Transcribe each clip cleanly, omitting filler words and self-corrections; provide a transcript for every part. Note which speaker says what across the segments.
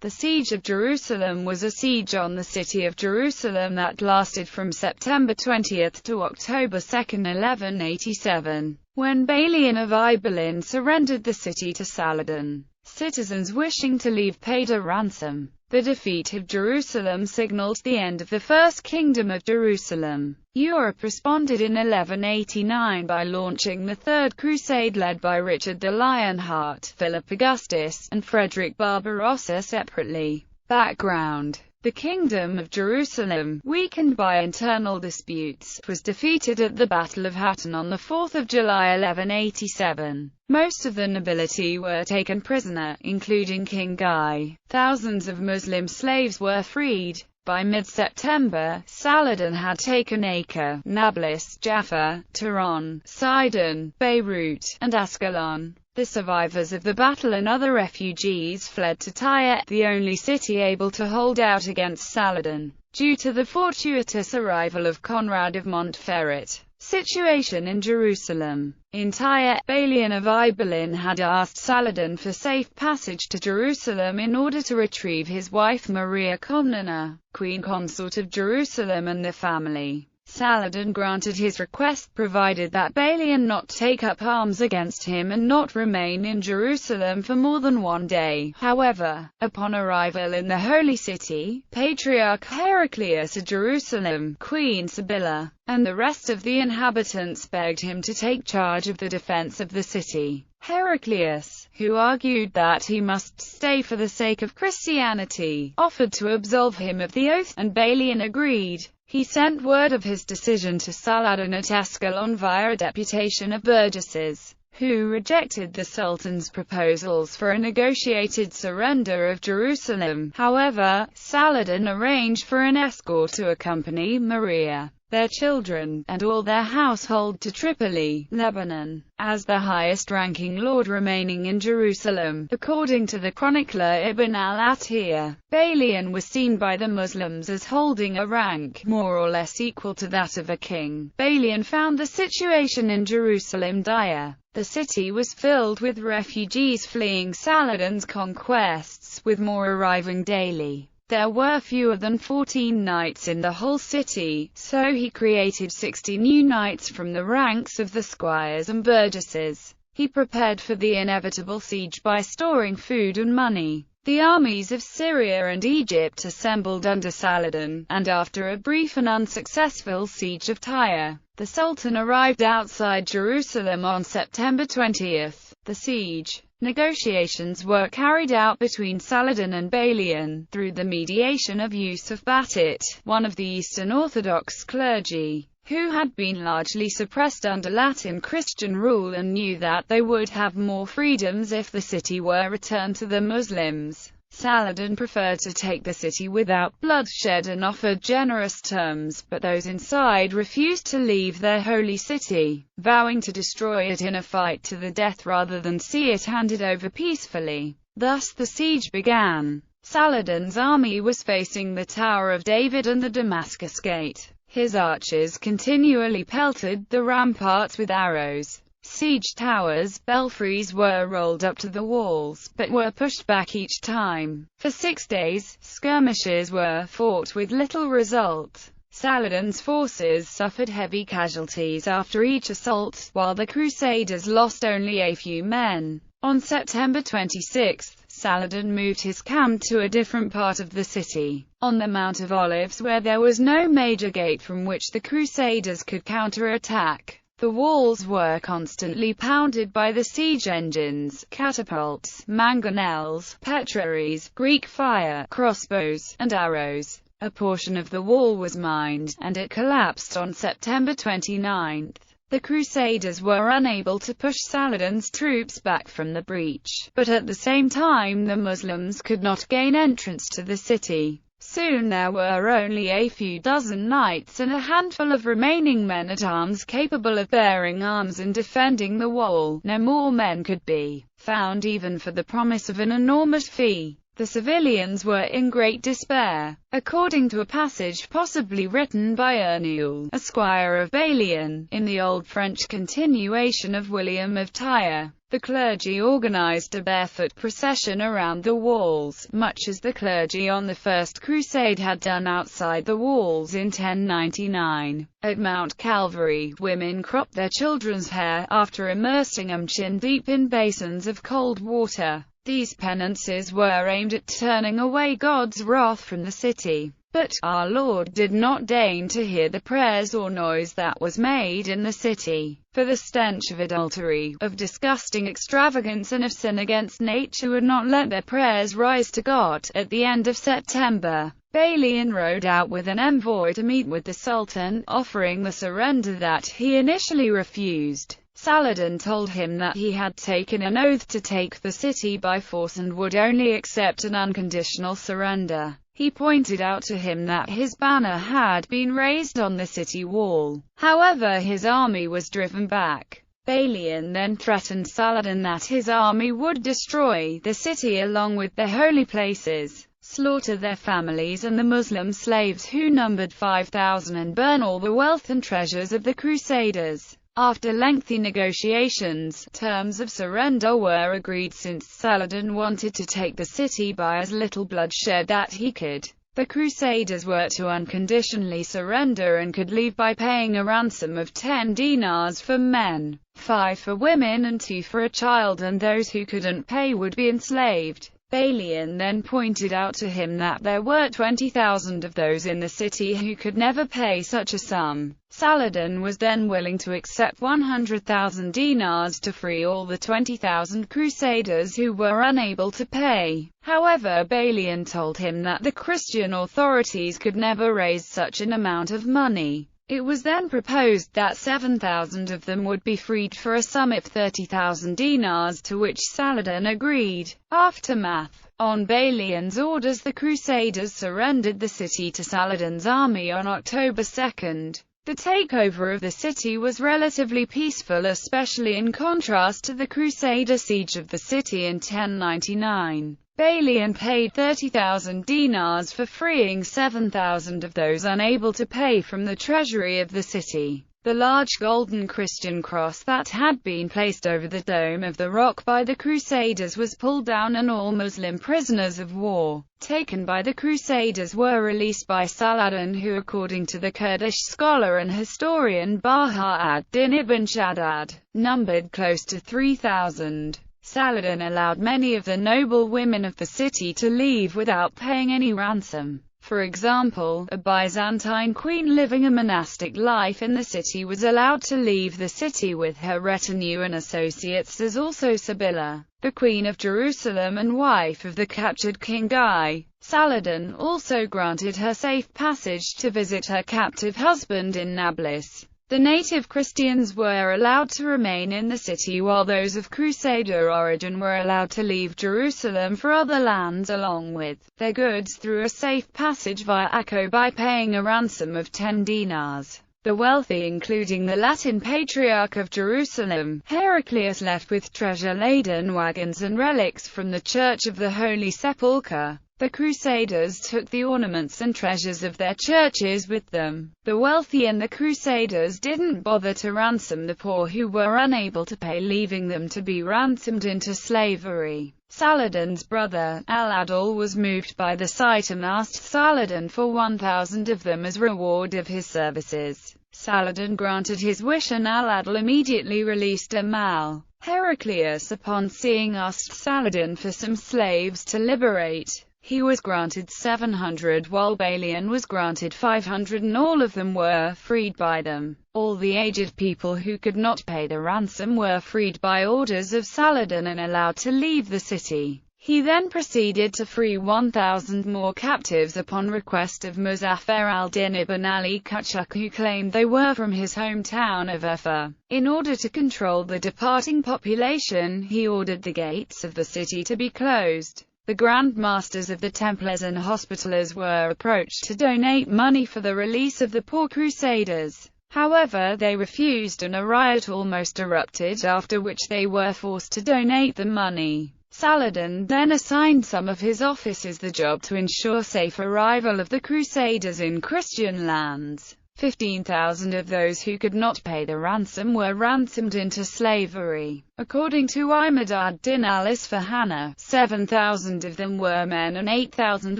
Speaker 1: The siege of Jerusalem was a siege on the city of Jerusalem that lasted from September 20 to October 2, 1187, when Balian of Ibelin surrendered the city to Saladin. Citizens wishing to leave paid a ransom. The defeat of Jerusalem signaled the end of the First Kingdom of Jerusalem. Europe responded in 1189 by launching the Third Crusade led by Richard the Lionheart, Philip Augustus, and Frederick Barbarossa separately. Background: the Kingdom of Jerusalem, weakened by internal disputes, was defeated at the Battle of Hattin on 4 July 1187. Most of the nobility were taken prisoner, including King Guy. Thousands of Muslim slaves were freed. By mid-September, Saladin had taken Acre, Nablus, Jaffa, Tehran, Sidon, Beirut, and Ascalon. The survivors of the battle and other refugees fled to Tyre, the only city able to hold out against Saladin, due to the fortuitous arrival of Conrad of Montferrat. Situation in Jerusalem. In Tyre, Balian of Ibelin had asked Saladin for safe passage to Jerusalem in order to retrieve his wife Maria Komnena, queen consort of Jerusalem and the family. Saladin granted his request, provided that Balian not take up arms against him and not remain in Jerusalem for more than one day. However, upon arrival in the Holy City, Patriarch Heraclius of Jerusalem, Queen Sibylla, and the rest of the inhabitants begged him to take charge of the defense of the city. Heraclius, who argued that he must stay for the sake of Christianity, offered to absolve him of the oath, and Balian agreed. He sent word of his decision to Saladin at Ascalon via a deputation of burgesses, who rejected the Sultan's proposals for a negotiated surrender of Jerusalem. However, Saladin arranged for an escort to accompany Maria, their children, and all their household to Tripoli, Lebanon, as the highest-ranking lord remaining in Jerusalem. According to the chronicler Ibn al-Atiyah, Balian was seen by the Muslims as holding a rank more or less equal to that of a king. Balian found the situation in Jerusalem dire. The city was filled with refugees fleeing Saladin's conquests, with more arriving daily. There were fewer than 14 knights in the whole city, so he created 60 new knights from the ranks of the squires and burgesses. He prepared for the inevitable siege by storing food and money. The armies of Syria and Egypt assembled under Saladin, and after a brief and unsuccessful siege of Tyre, the Sultan arrived outside Jerusalem on September 20. The siege negotiations were carried out between Saladin and Balian, through the mediation of Yusuf Batit, one of the Eastern Orthodox clergy, who had been largely suppressed under Latin Christian rule and knew that they would have more freedoms if the city were returned to the Muslims. Saladin preferred to take the city without bloodshed and offered generous terms, but those inside refused to leave their holy city, vowing to destroy it in a fight to the death rather than see it handed over peacefully. Thus the siege began. Saladin's army was facing the Tower of David and the Damascus Gate. His archers continually pelted the ramparts with arrows. Siege towers, belfries were rolled up to the walls, but were pushed back each time. For 6 days, skirmishes were fought with little result. Saladin's forces suffered heavy casualties after each assault, while the Crusaders lost only a few men. On September 26, Saladin moved his camp to a different part of the city, on the Mount of Olives, where there was no major gate from which the Crusaders could counterattack. The walls were constantly pounded by the siege engines, catapults, mangonels, petraries, Greek fire, crossbows, and arrows. A portion of the wall was mined, and it collapsed on September 29. The Crusaders were unable to push Saladin's troops back from the breach, but at the same time the Muslims could not gain entrance to the city. Soon there were only a few dozen knights and a handful of remaining men-at-arms capable of bearing arms and defending the wall. No more men could be found even for the promise of an enormous fee. The civilians were in great despair. According to a passage possibly written by Erneuil, a squire of Balian, in the Old French continuation of William of Tyre, the clergy organized a barefoot procession around the walls, much as the clergy on the First Crusade had done outside the walls in 1099. At Mount Calvary, women cropped their children's hair, after immersing them chin-deep in basins of cold water. These penances were aimed at turning away God's wrath from the city. But our Lord did not deign to hear the prayers or noise that was made in the city, for the stench of adultery, of disgusting extravagance and of sin against nature would not let their prayers rise to God. At the end of September, Balian rode out with an envoy to meet with the Sultan, offering the surrender that he initially refused. Saladin told him that he had taken an oath to take the city by force and would only accept an unconditional surrender. He pointed out to him that his banner had been raised on the city wall. However, his army was driven back. Balian then threatened Saladin that his army would destroy the city along with their holy places, slaughter their families and the Muslim slaves who numbered 5,000 and burn all the wealth and treasures of the Crusaders. After lengthy negotiations, terms of surrender were agreed since Saladin wanted to take the city by as little bloodshed that he could. The Crusaders were to unconditionally surrender and could leave by paying a ransom of 10 dinars for men, 5 for women and 2 for a child, and those who couldn't pay would be enslaved. Balian then pointed out to him that there were 20,000 of those in the city who could never pay such a sum. Saladin was then willing to accept 100,000 dinars to free all the 20,000 crusaders who were unable to pay. However, Balian told him that the Christian authorities could never raise such an amount of money. It was then proposed that 7,000 of them would be freed for a sum of 30,000 dinars, to which Saladin agreed. Aftermath. On Balian's orders, the Crusaders surrendered the city to Saladin's army on October 2. The takeover of the city was relatively peaceful, especially in contrast to the Crusader siege of the city in 1099. Balian paid 30,000 dinars for freeing 7,000 of those unable to pay from the treasury of the city. The large golden Christian cross that had been placed over the dome of the rock by the Crusaders was pulled down, and all Muslim prisoners of war taken by the Crusaders were released by Saladin, who, according to the Kurdish scholar and historian Baha ad-Din ibn Shaddad, numbered close to 3,000. Saladin allowed many of the noble women of the city to leave without paying any ransom. For example, a Byzantine queen living a monastic life in the city was allowed to leave the city with her retinue and associates, as also Sibylla, the queen of Jerusalem and wife of the captured King Guy. Saladin also granted her safe passage to visit her captive husband in Nablus. The native Christians were allowed to remain in the city, while those of Crusader origin were allowed to leave Jerusalem for other lands along with their goods through a safe passage via Akko by paying a ransom of 10 dinars. The wealthy, including the Latin Patriarch of Jerusalem, Heraclius, left with treasure-laden wagons and relics from the Church of the Holy Sepulchre. The Crusaders took the ornaments and treasures of their churches with them. The wealthy and the Crusaders didn't bother to ransom the poor who were unable to pay, leaving them to be ransomed into slavery. Saladin's brother, Al-Adil, was moved by the sight and asked Saladin for 1,000 of them as reward of his services. Saladin granted his wish, and Al-Adil immediately released Amal. Heraclius, upon seeing, asked Saladin for some slaves to liberate. He was granted 700, while Balian was granted 500, and all of them were freed by them. All the aged people who could not pay the ransom were freed by orders of Saladin and allowed to leave the city. He then proceeded to free 1,000 more captives upon request of Muzaffar al-Din ibn Ali Kuchuk, who claimed they were from his hometown of Urfa. In order to control the departing population, he ordered the gates of the city to be closed. The Grand Masters of the Templars and Hospitallers were approached to donate money for the release of the poor Crusaders. However, they refused, and a riot almost erupted, after which they were forced to donate the money. Saladin then assigned some of his officers the job to ensure safe arrival of the Crusaders in Christian lands. 15,000 of those who could not pay the ransom were ransomed into slavery. According to Imad ad-Din al-Isfahani, 7,000 of them were men and 8,000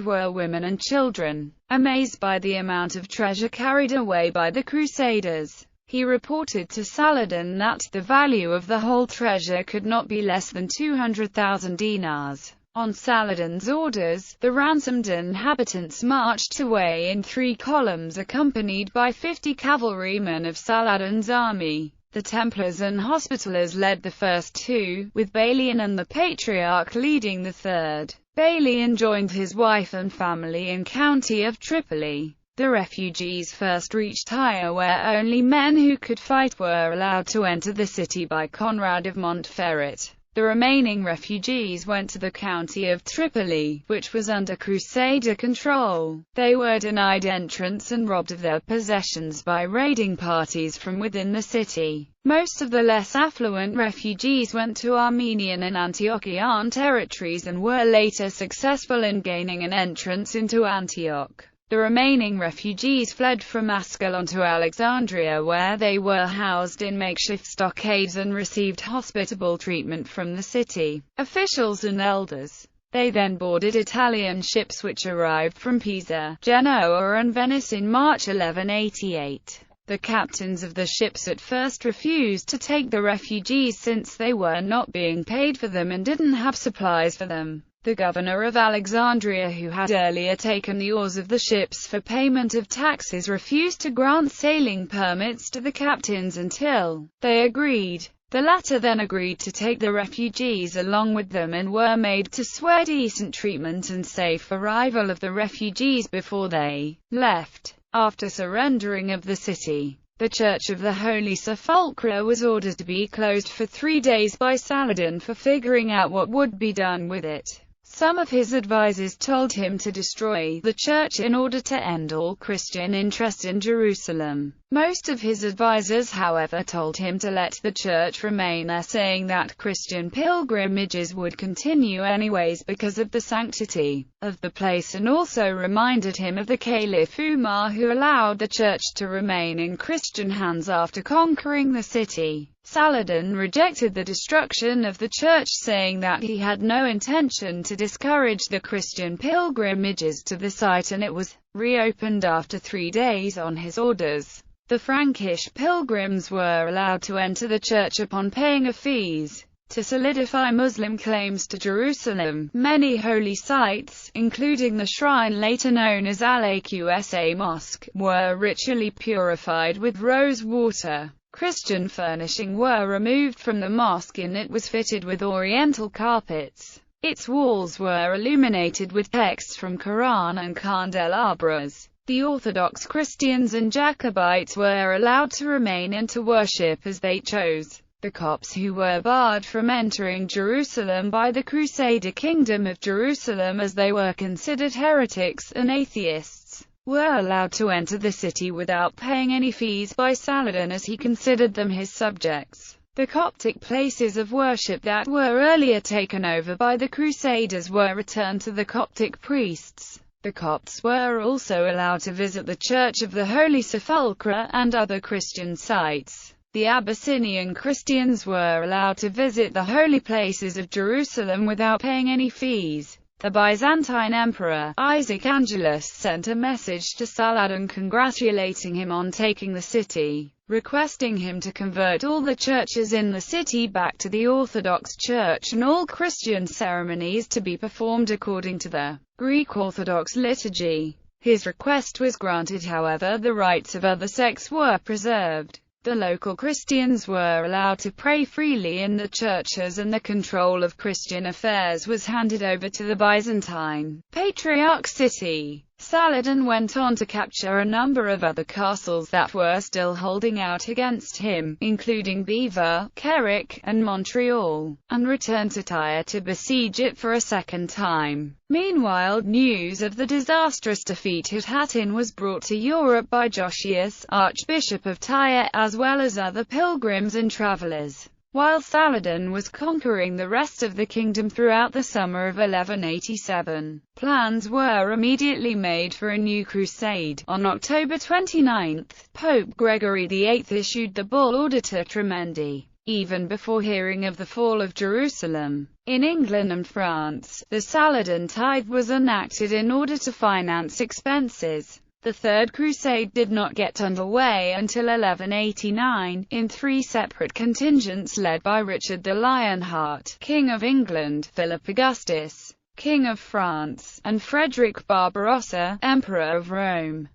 Speaker 1: were women and children. Amazed by the amount of treasure carried away by the Crusaders, he reported to Saladin that the value of the whole treasure could not be less than 200,000 dinars. On Saladin's orders, the ransomed inhabitants marched away in 3 columns accompanied by 50 cavalrymen of Saladin's army. The Templars and Hospitallers led the first 2, with Balian and the Patriarch leading the third. Balian joined his wife and family in county of Tripoli. The refugees first reached Tyre, where only men who could fight were allowed to enter the city by Conrad of Montferrat. The remaining refugees went to the county of Tripoli, which was under Crusader control. They were denied entrance and robbed of their possessions by raiding parties from within the city. Most of the less affluent refugees went to Armenian and Antiochian territories and were later successful in gaining an entrance into Antioch. The remaining refugees fled from Ascalon to Alexandria, where they were housed in makeshift stockades and received hospitable treatment from the city officials and elders. They then boarded Italian ships which arrived from Pisa, Genoa and Venice in March 1188. The captains of the ships at first refused to take the refugees since they were not being paid for them and didn't have supplies for them. The governor of Alexandria, who had earlier taken the oars of the ships for payment of taxes, refused to grant sailing permits to the captains until they agreed. The latter then agreed to take the refugees along with them and were made to swear decent treatment and safe arrival of the refugees before they left. After surrendering of the city, the Church of the Holy Sepulchre was ordered to be closed for 3 days by Saladin for figuring out what would be done with it. Some of his advisors told him to destroy the church in order to end all Christian interest in Jerusalem. Most of his advisors, however, told him to let the church remain there, saying that Christian pilgrimages would continue anyways because of the sanctity of the place, and also reminded him of the Caliph Umar, who allowed the church to remain in Christian hands after conquering the city. Saladin rejected the destruction of the church, saying that he had no intention to discourage the Christian pilgrimages to the site, and it was reopened after 3 days on his orders. The Frankish pilgrims were allowed to enter the church upon paying a fees. To solidify Muslim claims to Jerusalem, many holy sites, including the shrine later known as Al-Aqsa Mosque, were ritually purified with rose water. Christian furnishing were removed from the mosque and it was fitted with oriental carpets. Its walls were illuminated with texts from Quran and candelabras. The Orthodox Christians and Jacobites were allowed to remain and to worship as they chose. The Copts, who were barred from entering Jerusalem by the Crusader Kingdom of Jerusalem as they were considered heretics and atheists, were allowed to enter the city without paying any fees by Saladin, as he considered them his subjects. The Coptic places of worship that were earlier taken over by the Crusaders were returned to the Coptic priests. The Copts were also allowed to visit the Church of the Holy Sepulchre and other Christian sites. The Abyssinian Christians were allowed to visit the holy places of Jerusalem without paying any fees. The Byzantine Emperor, Isaac Angelus, sent a message to Saladin congratulating him on taking the city, requesting him to convert all the churches in the city back to the Orthodox Church and all Christian ceremonies to be performed according to the Greek Orthodox liturgy. His request was granted, however, the rights of other sects were preserved. The local Christians were allowed to pray freely in the churches, and the control of Christian affairs was handed over to the Byzantine Patriarch city. Saladin went on to capture a number of other castles that were still holding out against him, including Beaver, Kerrick, and Montreal, and returned to Tyre to besiege it for a second time. Meanwhile, news of the disastrous defeat at Hattin was brought to Europe by Josias, Archbishop of Tyre, as well as other pilgrims and travelers. While Saladin was conquering the rest of the kingdom throughout the summer of 1187, plans were immediately made for a new crusade. On October 29, Pope Gregory VIII issued the bull Audita Tremendi. Even before hearing of the fall of Jerusalem, in England and France, the Saladin tithe was enacted in order to finance expenses. The Third Crusade did not get underway until 1189, in three separate contingents led by Richard the Lionheart, King of England, Philip Augustus, King of France, and Frederick Barbarossa, Emperor of Rome.